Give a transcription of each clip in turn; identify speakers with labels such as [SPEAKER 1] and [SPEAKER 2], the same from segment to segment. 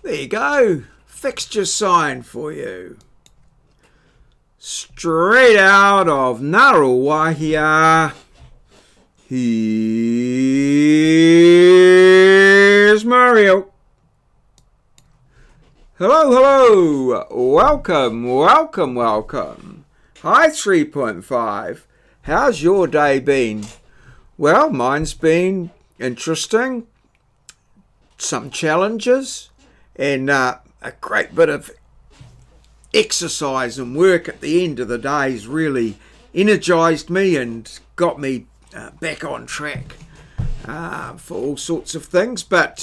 [SPEAKER 1] There you go. Fixture sign for you. Straight out of Ngaruawahia. Here's Maurieo. Hello, hello. Welcome. Hi 3.5. How's your day been? Well, mine's been interesting. Some challenges and a great bit of exercise and work at the end of the day has really energised me and got me back on track for all sorts of things, but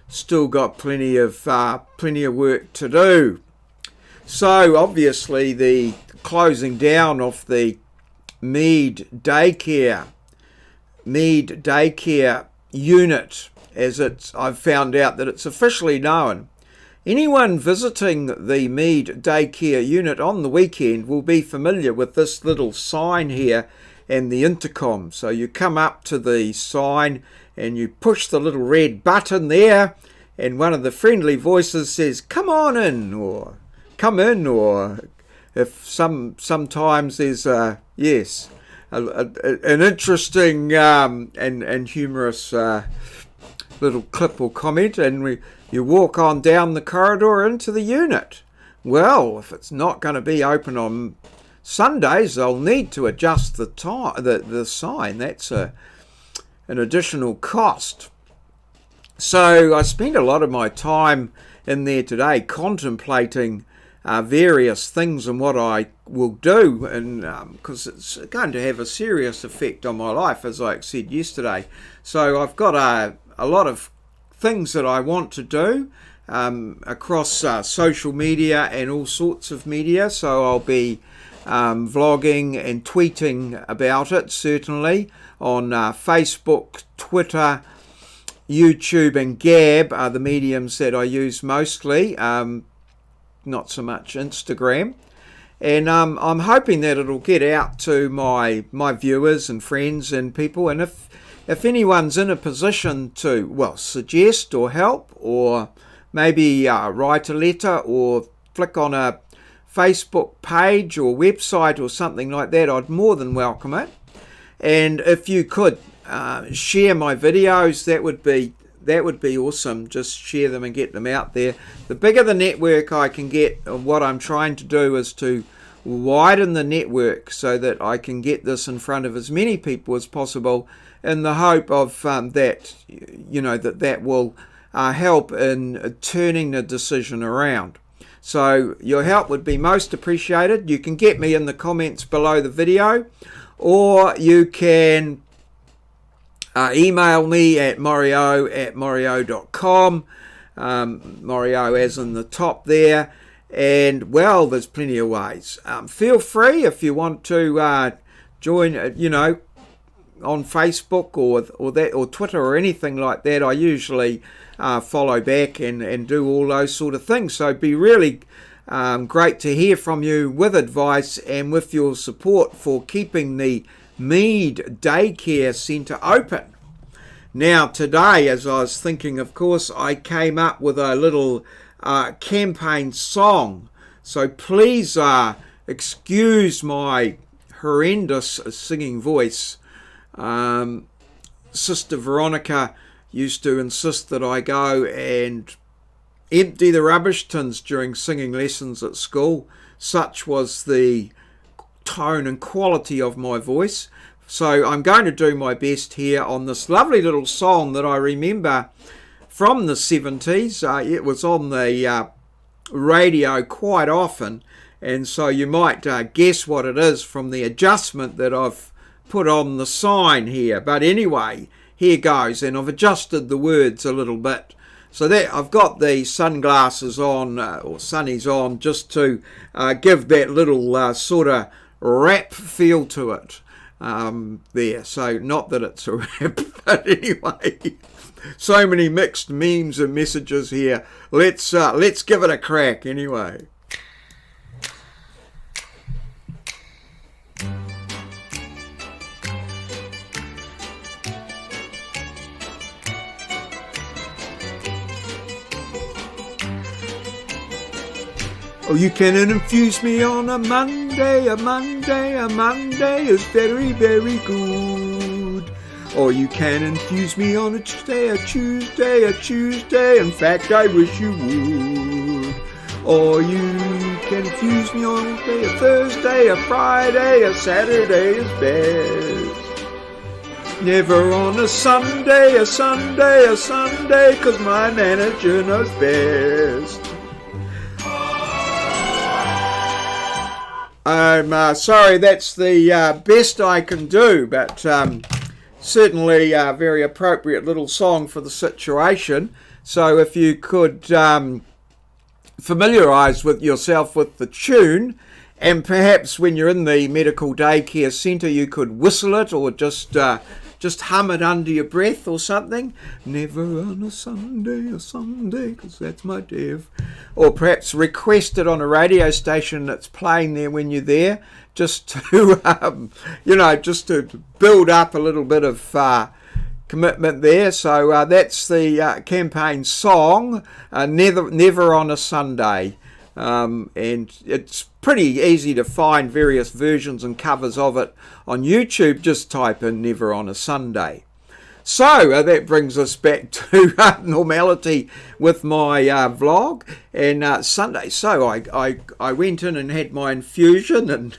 [SPEAKER 1] still got plenty of work to do. So obviously the closing down of the Mead daycare unit, as I've found out that it's officially known. Anyone visiting the Mead daycare unit on the weekend will be familiar with this little sign here and the intercom. So you come up to the sign and you push the little red button there, and one of the friendly voices says, "Come on in," or "Come in," or if sometimes there's an interesting and humorous little clip or comment, and you walk on down the corridor into the unit. Well, if it's not going to be open on Sundays, they'll need to adjust the sign. That's an additional cost. So I spent a lot of my time in there today contemplating various things and what I will do, and because it's going to have a serious effect on my life, as I said yesterday. So I've got a lot of things that I want to do across social media and all sorts of media. So I'll be vlogging and tweeting about it, certainly on Facebook, Twitter, YouTube and Gab are the mediums that I use mostly, not so much Instagram. And I'm hoping that it'll get out to my viewers and friends and people. And if anyone's in a position to, suggest or help, or maybe write a letter or flick on a Facebook page or website or something like that, I'd more than welcome it. And if you could share my videos, that would be awesome. Just share them and get them out there. The bigger the network I can get, what I'm trying to do is to widen the network so that I can get this in front of as many people as possible, in the hope of that will help in turning the decision around. So your help would be most appreciated. You can get me in the comments below the video, or you can email me at maurieo@maurieo.com, Maurieo as in the top there, and there's plenty of ways. Feel free if you want to join, on Facebook or Twitter or anything like that. I usually follow back and do all those sort of things. So it'd be really great to hear from you with advice and with your support for keeping the Mead Daycare Centre open. Now today, as I was thinking, of course, I came up with a little campaign song. So please excuse my horrendous singing voice. Sister Veronica used to insist that I go and empty the rubbish tins during singing lessons at school. Such was the tone and quality of my voice. So I'm going to do my best here on this lovely little song that I remember from the 70s. It was on the radio quite often, and so you might guess what it is from the adjustment that I've put on the sign here. But anyway, here goes, and I've adjusted the words a little bit. So that I've got the sunglasses on, or sunnies on, just to give that little sort of rap feel to it. There, so not that it's a rap, but anyway, so many mixed memes and messages here. Let's give it a crack anyway. Oh, you can infuse me on a Monday, a Monday, a Monday is very, very good. Or you can infuse me on a Tuesday, a Tuesday, a Tuesday, in fact I wish you would. Or you can infuse me on a Thursday, a Friday, a Saturday is best. Never on a Sunday, a Sunday, a Sunday, 'cause my manager knows best. I'm sorry, that's the best I can do, but certainly a very appropriate little song for the situation. So if you could familiarise with yourself with the tune, and perhaps when you're in the medical daycare centre you could whistle it or just hum it under your breath or something. Never on a Sunday, 'cause that's my day. Or perhaps request it on a radio station that's playing there when you're there, just to, just to build up a little bit of commitment there. So that's the campaign song, Never on a Sunday. And it's pretty easy to find various versions and covers of it on YouTube. Just type in Never on a Sunday. So that brings us back to normality with my vlog and Sunday. So I went in and had my infusion and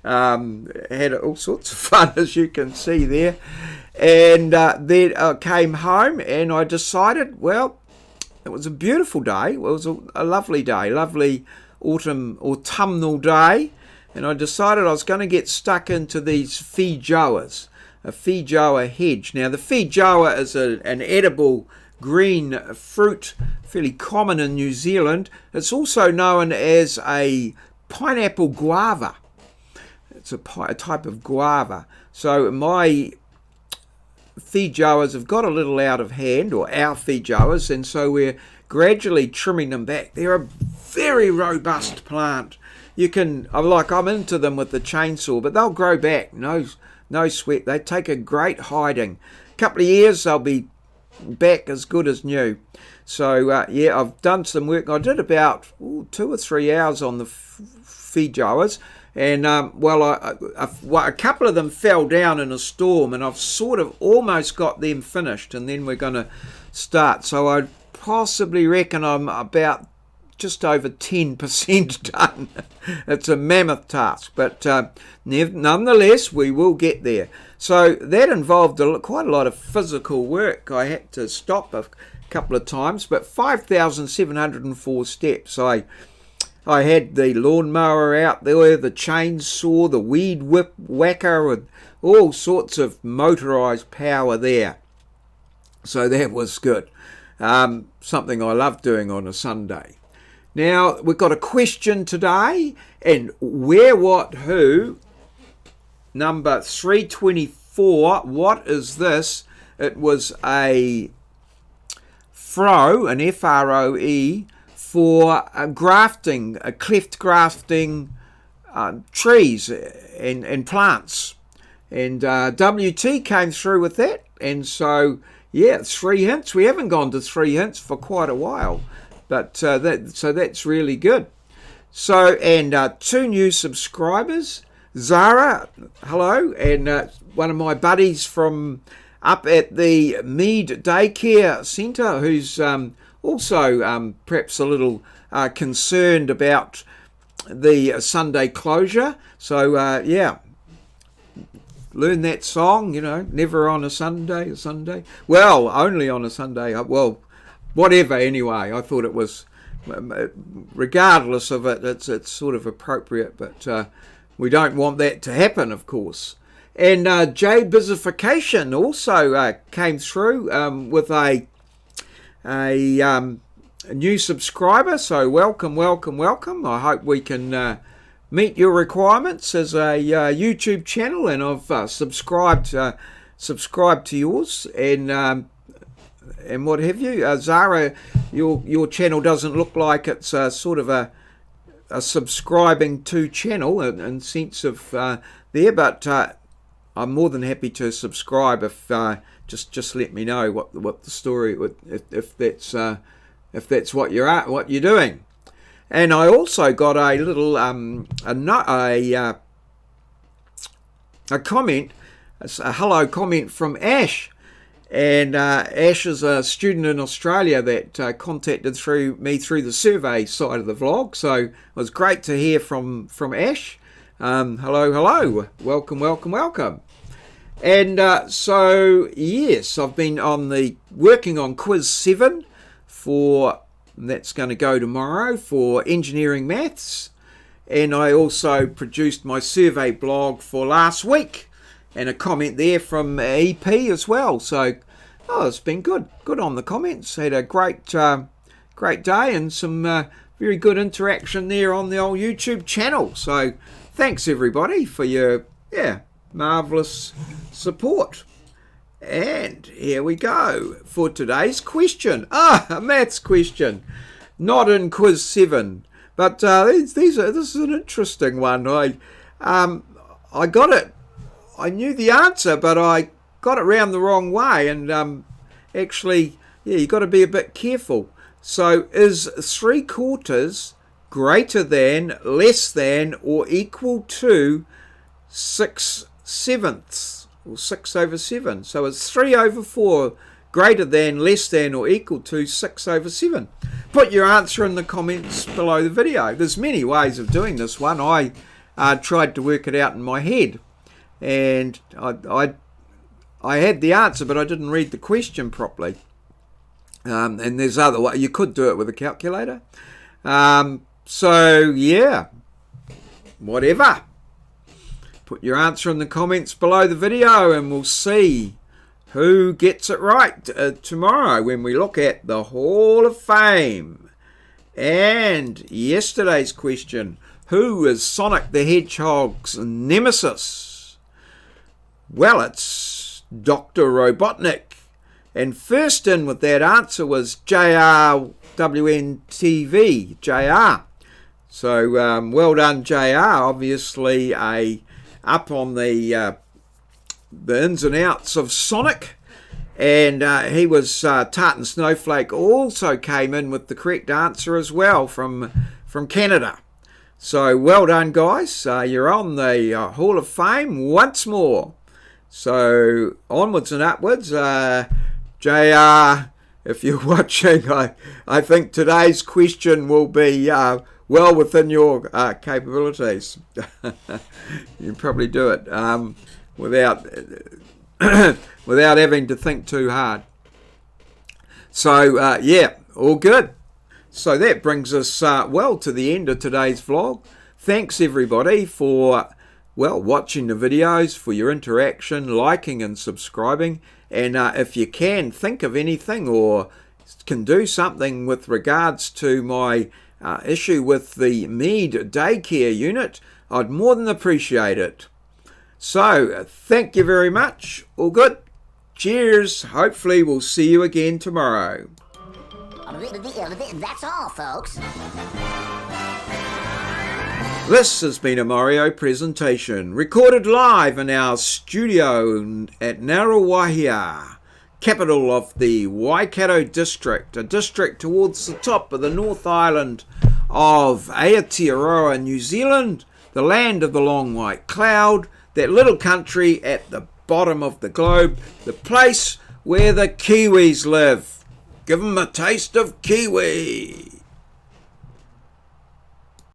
[SPEAKER 1] had all sorts of fun, as you can see there. And then I came home and I decided, well, it was a beautiful day. It was a lovely day, lovely autumnal day. And I decided I was going to get stuck into these feijoas, a feijoa hedge. Now, the feijoa is an edible green fruit, fairly common in New Zealand. It's also known as a pineapple guava. It's a type of guava. So my feijoas have got a little out of hand, or our feijoas, and so we're gradually trimming them back. They're a very robust plant. I'm into them with the chainsaw, but they'll grow back, no sweat. They take a great hiding. A couple of years, they'll be back as good as new. So I've done some work. I did about 2 or 3 hours on the feijoas. And a couple of them fell down in a storm, and I've sort of almost got them finished, and then we're going to start. So I possibly reckon I'm about just over 10% done. It's a mammoth task, but nonetheless, we will get there. So that involved quite a lot of physical work. I had to stop a couple of times, but 5,704 steps. I had the lawnmower out there, the chainsaw, the weed whacker, and all sorts of motorised power there. So that was good. Something I love doing on a Sunday. Now, we've got a question today, and where, what, who, number 324, what is this? It was a froe, an F-R-O-E, for grafting, cleft grafting trees and plants. And WT came through with that. And so, 3 hints. We haven't gone to 3 hints for quite a while. But that's really good. So, and 2 new subscribers. Zara, hello. And one of my buddies from up at the Mead Daycare Centre, who's also perhaps a little concerned about the Sunday closure. So, learn that song, never on a Sunday, Well, only on a Sunday. Well, whatever, anyway. I thought it was, regardless of it, it's sort of appropriate, but we don't want that to happen, of course. And J-Bizification also came through with a new subscriber, so welcome. I hope we can meet your requirements as a YouTube channel, and I've subscribed to yours and what have you. Zara, your channel doesn't look like it's sort of a subscribing to channel in sense of there, but I'm more than happy to subscribe if just let me know what the story, if that's what you're doing. And I also got a little a comment, a hello comment from Ash. And Ash is a student in Australia that contacted me through the survey side of the vlog. So it was great to hear from Ash. Hello, welcome. And so yes, I've been working on quiz 7 that's going to go tomorrow for engineering maths. And I also produced my survey blog for last week, and a comment there from EP as well. So, it's been good on the comments. Had a great day and some very good interaction there on the old YouTube channel. So, thanks everybody for your marvellous support. And here we go for today's question. A maths question, not in quiz 7, but this is an interesting one. I got it. I knew the answer, but I got it round the wrong way, and actually, you got to be a bit careful. So, is 3/4 greater than, less than, or equal to 6/7, or 6/7? So, is 3/4 greater than, less than, or equal to 6/7? Put your answer in the comments below the video. There's many ways of doing this one. I tried to work it out in my head, and I had the answer, but I didn't read the question properly. And there's other way. You could do it with a calculator. So yeah, whatever. Put your answer in the comments below the video, and we'll see who gets it right tomorrow when we look at the Hall of Fame. And yesterday's question: who is Sonic the Hedgehog's nemesis? Well, it's Dr. Robotnik. And first in with that answer was JRWNTV, JR. So well done, JR. Obviously up on the ins and outs of Sonic. And he was Tartan Snowflake also came in with the correct answer as well from Canada. So well done, guys. You're on the Hall of Fame once more. So onwards and upwards. JR, if you're watching, I think today's question will be well within your capabilities. You can probably do it without without having to think too hard. So all good. So that brings us to the end of today's vlog. Thanks everybody for watching the videos, for your interaction, liking and subscribing. And if you can think of anything or can do something with regards to my issue with the Mead daycare unit, I'd more than appreciate it. So thank you very much. All good. Cheers. Hopefully we'll see you again tomorrow.
[SPEAKER 2] That's all, folks.
[SPEAKER 1] This has been a Maureo presentation, recorded live in our studio at Ngaruawahia, capital of the Waikato district, a district towards the top of the North Island of Aotearoa, New Zealand, the land of the long white cloud, that little country at the bottom of the globe, the place where the Kiwis live. Give them a taste of kiwi.